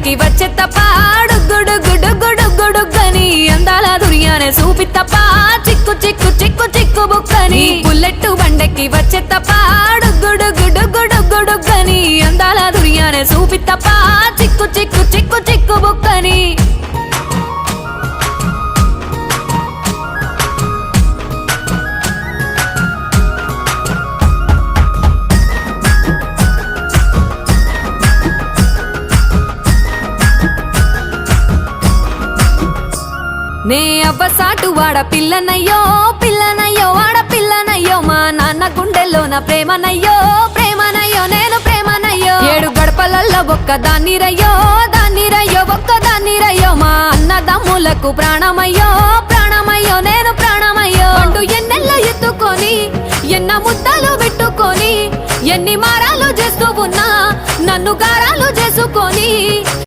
బండకి వచ్చే తప్ప గుడుగుడుగుడుగుడుగుడుగని అందాల దుర్యానే చూపి తప్ప చిక్కు చిక్కు చిక్కు చిక్కు బుక్కని బుల్లెట్టు బండకి వచ్చే తప్ప గుడుగుడుగుడుగుడుగని అందాల దుర్యానే చూపి తప్ప చిక్కు చిక్కు చిక్కు చిక్కు బుక్కని నే అవ్వసాటు వాడ పిల్లనయ్యో పిల్లనయ్యో వాడ పిల్లనయ్యో మా నాన్న గుండెల్లో నా ప్రేమనయ్యో ప్రేమనయ్యో నేను ప్రేమనయ్యో 7 గడపలల్లో ఒక్కదాన్ని రయ్యో ఒక్కదాన్ని రయ్యో మా అన్నదమ్ములకు ప్రాణమయ్యో ప్రాణమయ్యో నేను ప్రాణమయ్యో అంటూ ఎన్నెల్లో ఎత్తుకొని ఎన్న ముద్దలు పెట్టుకొని ఎన్ని మారాలు చేస్తూ ఉన్నా నన్ను గారాలు చేసుకొని